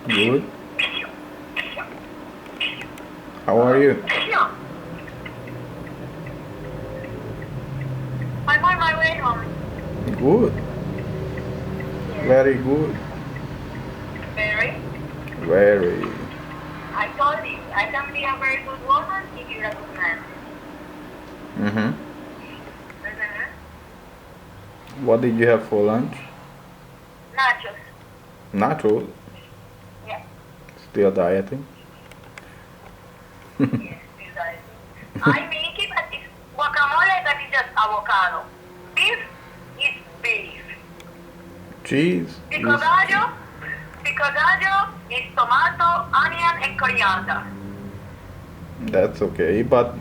Good. How are you? I'm on my way home. Good. Very good. Very. Very. I told you, I can be a very good woman if you're a good man. Mm-hmm. Mm-hmm. What did you have for lunch? Nachos. Nachos. Yeah. Still dieting. Yes, precisely. I make it, but it's guacamole that is just avocado. Beef is beef. Cheese Pico is gallo, pico gallo is tomato, onion, and coriander. that's okay, but